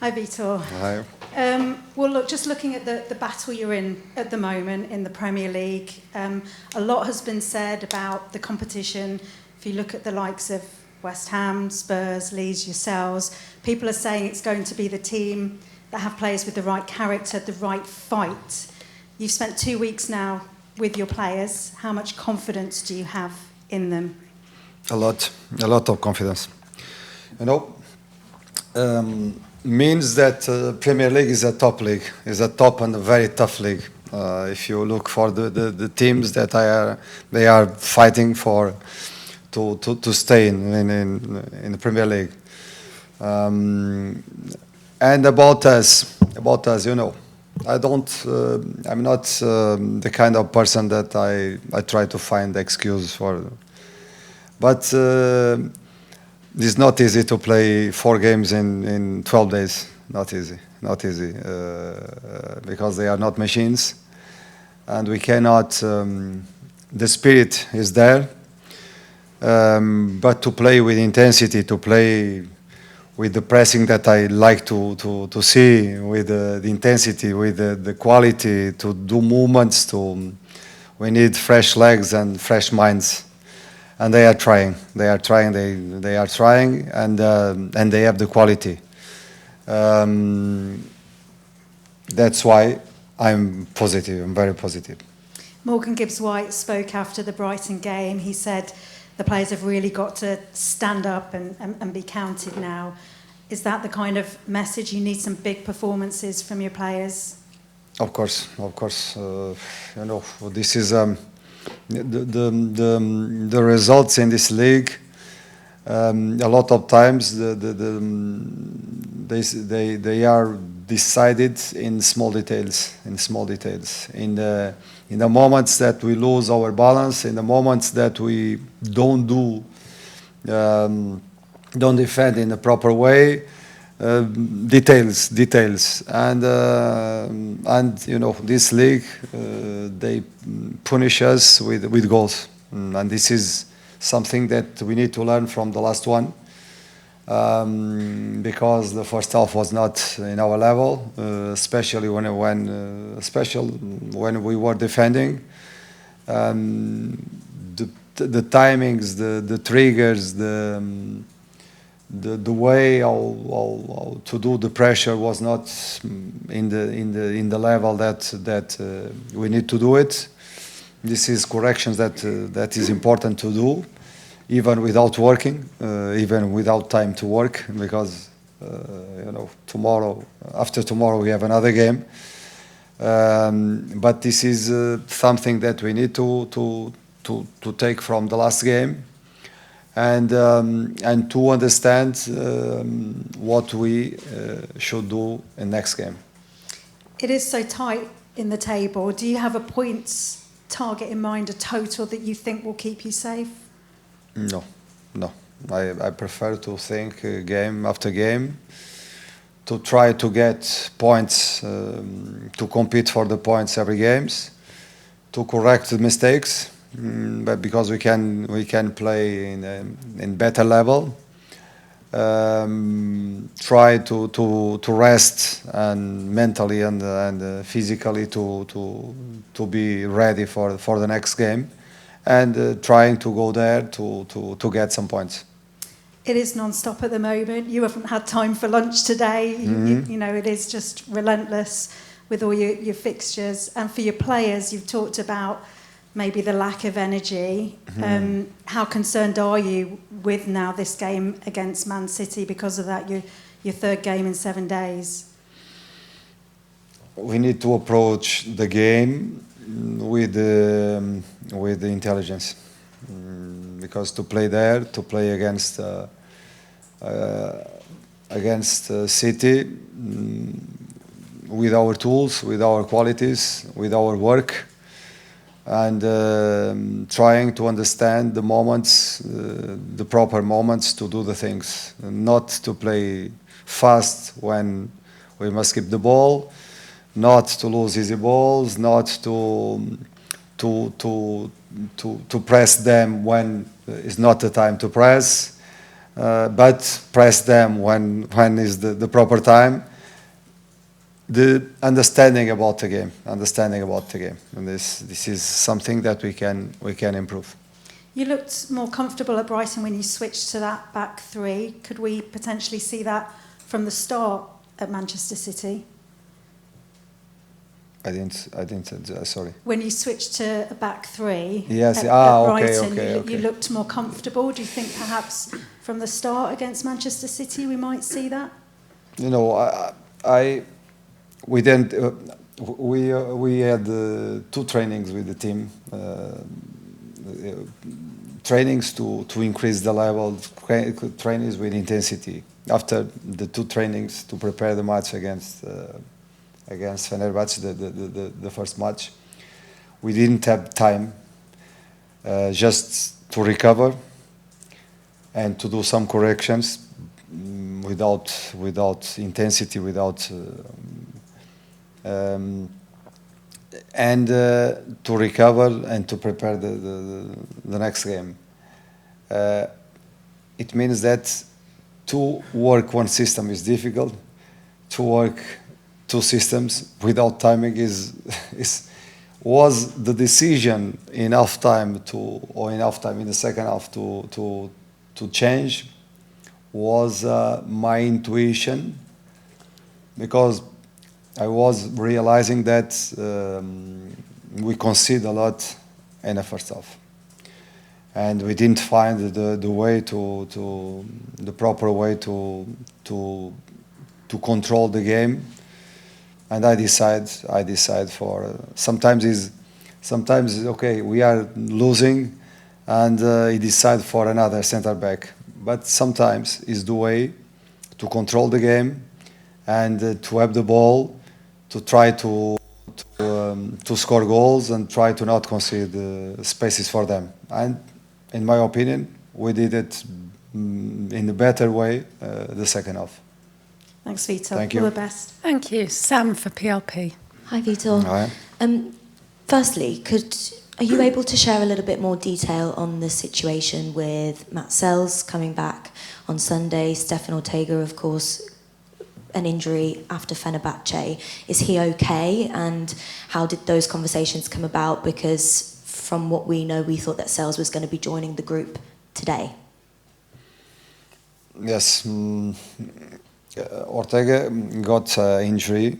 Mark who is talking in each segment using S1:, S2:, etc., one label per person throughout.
S1: Hi, Vítor.
S2: Hi.
S1: Well, look, just looking at the battle you're in at the moment in the Premier League, a lot has been said about the competition. If you look at the likes of West Ham, Spurs, Leeds, yourselves, people are saying it's going to be the team that have players with the right character, the right fight. You've spent 2 weeks now with your players. How much confidence do you have in them?
S2: A lot of confidence. You know, means that Premier League is a top league, is a top and a very tough league. If you look for the teams that they are fighting for to stay in the Premier League. And about us, you know, I'm not the kind of person that I try to find excuse for. But it's not easy to play 4 games in 12 days. Not easy. Because they are not machines, and we cannot. The spirit is there, but to play with intensity, to play with the pressing that I like to see, with the intensity, with the quality, to do movements. We need fresh legs and fresh minds. And they are trying, and they have the quality. That's why I'm positive, I'm very positive.
S1: Morgan Gibbs-White spoke after the Brighton game. He said the players have really got to stand up and be counted now. Is that the kind of message? You need some big performances from your players?
S2: Of course. You know, this is... The results in this league, a lot of times they are decided in small details. In the moments that we lose our balance, in the moments that we don't defend in the proper way. Details, and you know, this league they punish us with goals, and this is something that we need to learn from the last one, because the first half was not in our level, especially when we were defending. The timings, the triggers, the way how to do the pressure was not in the level that we need to do it. This is corrections that is important to do, even without working, even without time to work, because you know, after tomorrow we have another game. But this is something that we need to take from the last game. And to understand what we should do in next game.
S1: It is so tight in the table. Do you have a points target in mind, a total that you think will keep you safe?
S2: No. I prefer to think game after game, to try to get points, to compete for the points every games, to correct the mistakes. But because we can play in better level, try to rest and mentally and physically to be ready for the next game, and trying to go there to get some points.
S1: It is non-stop at the moment. You haven't had time for lunch today. You know, it is just relentless with all your fixtures. And for your players, you've talked about maybe the lack of energy. How concerned are you with now this game against Man City, because of that, your 3rd game in 7 days?
S2: We need to approach the game with the intelligence, because to play there, to play against City, with our tools, with our qualities, with our work, and trying to understand the moments, the proper moments to do the things, not to play fast when we must keep the ball, not to lose easy balls, not to press them when it's not the time to press, but press them when is the proper time. the understanding about the game, and this is something that we can improve.
S1: You looked more comfortable at Brighton when you switched to that back three. Could we potentially see that from the start at Manchester City?
S2: I didn't. Sorry.
S1: When you switched to a back three,
S2: yes.
S1: at
S2: Okay.
S1: Brighton, you looked more comfortable. Do you think perhaps from the start against Manchester City we might see that?
S2: You know, we didn't. We had 2 trainings with the team. Trainings to increase the level, trainings with intensity. After the 2 trainings to prepare the match against Fenerbahce, the first match, we didn't have time just to recover and to do some corrections without intensity, and to recover and to prepare the next game. It means that to work one system is difficult. To work 2 systems without timing was the decision in half time in the second half to change was my intuition, because I was realizing that we conceded a lot in the first half, and we didn't find the way the proper way to control the game. And I decide for sometimes okay, we are losing, and he decide for another center back. But sometimes is the way to control the game and to have the ball, to try to score goals and try to not concede spaces for them. And in my opinion, we did it in a better way the second half.
S1: Thanks, Vítor.
S2: Thank you.
S1: All the best.
S3: Thank you. Sam for PLP.
S4: Hi, Vítor.
S2: Hi.
S4: Firstly, are you able to share a little bit more detail on the situation with Matt Sells coming back on Sunday? Stefan Ortega, of course, an injury after Fenerbahce. Is he okay? And how did those conversations come about? Because from what we know, we thought that Sells was going to be joining the group today.
S2: Yes. Ortega got injury,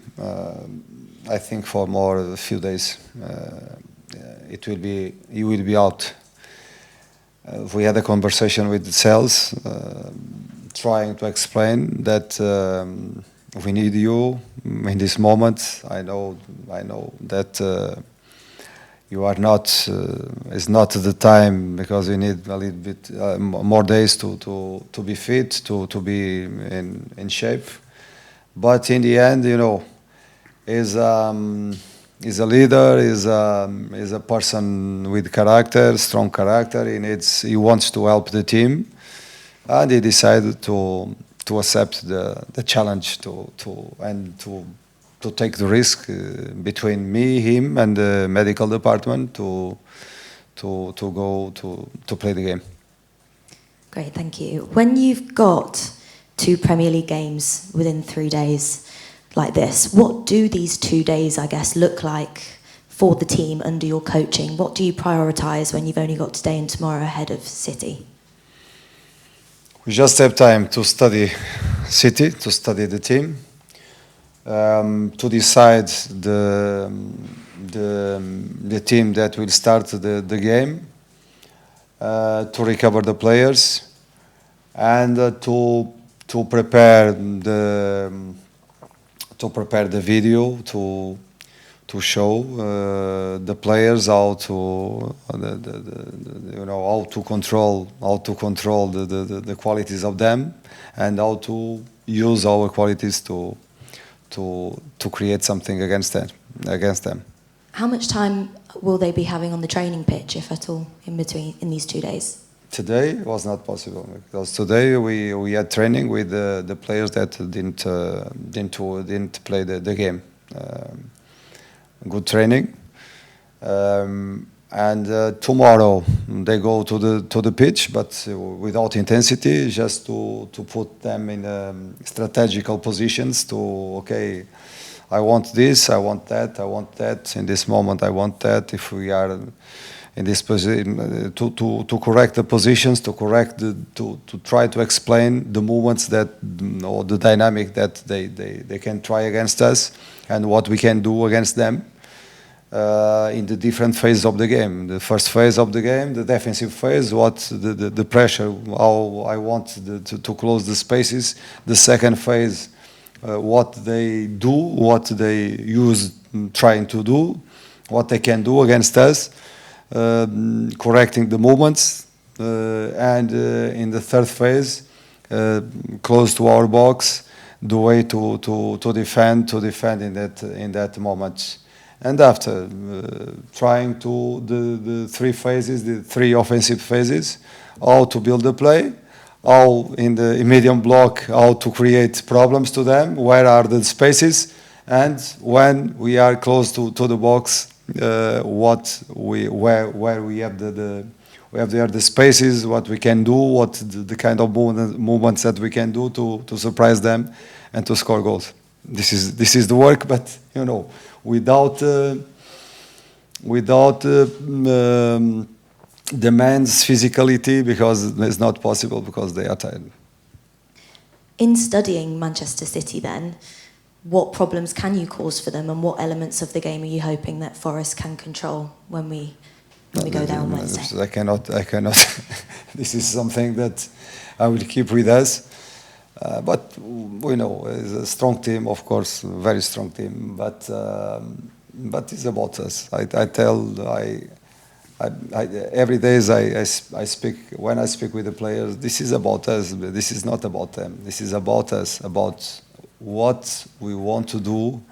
S2: I think for a few days. He will be out. We had a conversation with Sells, trying to explain that we need you in this moment. I know that you are not. It's not the time, because we need a little bit more days to be fit, to be in shape. But in the end, is a leader, is a person with character, strong character. He wants to help the team, and he decided to accept the challenge to take the risk between me, him, and the medical department to go to play the game.
S4: Great, thank you. When you've got 2 Premier League games within 3 days like this, what do these 2 days, I guess, look like for the team under your coaching? What do you prioritise when you've only got today and tomorrow ahead of City?
S2: We just have time to study City, to study the team, to decide the team that will start the game, to recover the players, and to prepare the video to show the players how to control the qualities of them, and how to use our qualities to create something against them.
S4: How much time will they be having on the training pitch, if at all, in these 2 days?
S2: Today was not possible, because today we had training with the players that didn't play the game. Good training, and tomorrow they go to the pitch, but without intensity, just to put them in strategical positions. I want this, I want that, I want that. In this moment, I want that. If we are in this position, to correct the positions, to try to explain the movements that, or the dynamic that they can try against us, and what we can do against them in the different phases of the game. The first phase of the game, the defensive phase, what the pressure, how I want to close the spaces. The second phase, what they do, what they use trying to do, what they can do against us, correcting the movements, and in the third phase, close to our box, the way to defend in that moment. And after trying to the three phases, the three offensive phases, how to build the play, how in the medium block, how to create problems to them, where are the spaces, and when we are close to the box, where we have the spaces, what we can do, what the kind of movements that we can do to surprise them and to score goals. This is the work, but without the men's physicality, because it's not possible, because they are tired.
S4: In studying Manchester City then, what problems can you cause for them, and what elements of the game are you hoping that Forest can control when we go there on Wednesday?
S2: I cannot. This is something that I will keep with us. But we know it's a strong team, of course, a very strong team. But it's about us. Every day I speak, when I speak with the players, this is about us. This is not about them. This is about us, about what we want to do,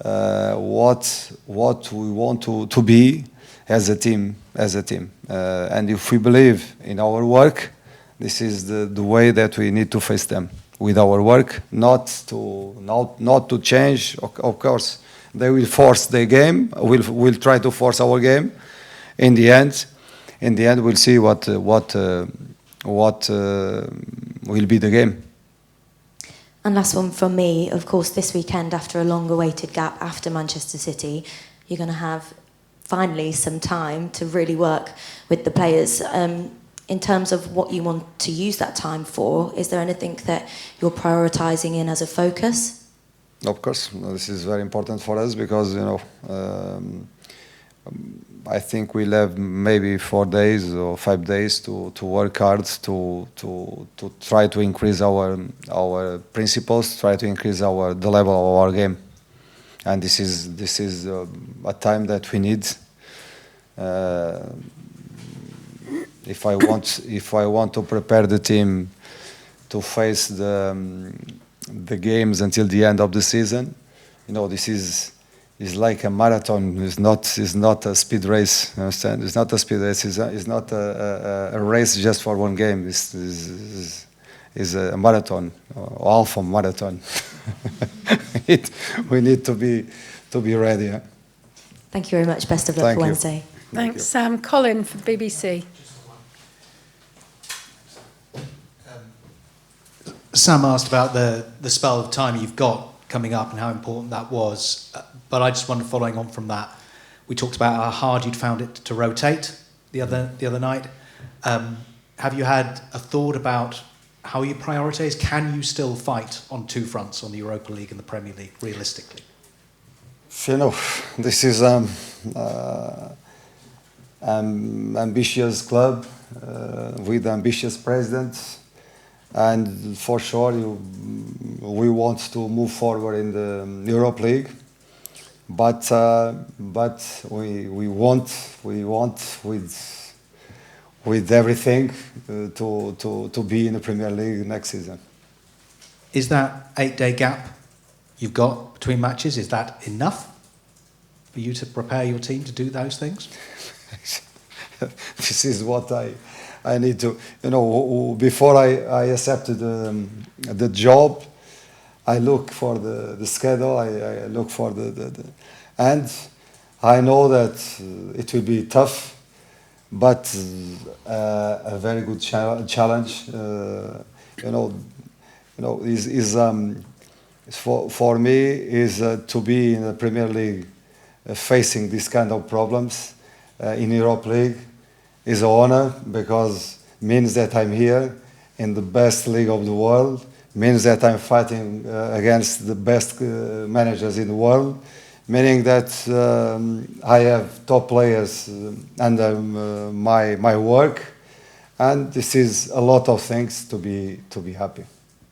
S2: what we want to be as a team. And if we believe in our work, this is the way that we need to face them, with our work, not to change. Of course, they will force their game. We'll try to force our game. In the end, we'll see what will be the game.
S4: And last one from me, of course, this weekend, after a long-awaited gap after Manchester City, you're going to have finally some time to really work with the players. In terms of what you want to use that time for, is there anything that you're prioritising in as a focus?
S2: Of course, this is very important for us, because I think we'll have maybe 4 days or 5 days to work hard to try to increase our principles, try to increase the level of our game, and this is a time that we need. If I want to prepare the team to face the games until the end of the season, this is like a marathon. It's not a speed race. Understand? It's not a speed race. It's not a race just for one game. It's a marathon, half a marathon. We need to be ready. Huh?
S4: Thank you very much. Best of luck for Wednesday.
S3: Thanks, Sam. Colin for the BBC.
S5: Sam asked about the spell of time you've got coming up and how important that was. But I just wonder, following on from that, we talked about how hard you'd found it to rotate the other night. Have you had a thought about how you prioritise? Can you still fight on two fronts, on the Europa League and the Premier League, realistically?
S2: This is ambitious club with ambitious president. And for sure, we want to move forward in the Europa League, but we want with everything to be in the Premier League next season.
S5: Is that 8-day gap you've got between matches, is that enough for you to prepare your team to do those things?
S2: This is what I need to, before I accepted the job, I look for the schedule, I look for and I know that it will be tough, but a very good challenge. For me is to be in the Premier League facing this kind of problems in Europe League is an honor, because means that I'm here in the best league of the world, means that I'm fighting against the best managers in the world, meaning that I have top players under my work, and this is a lot of things to be happy.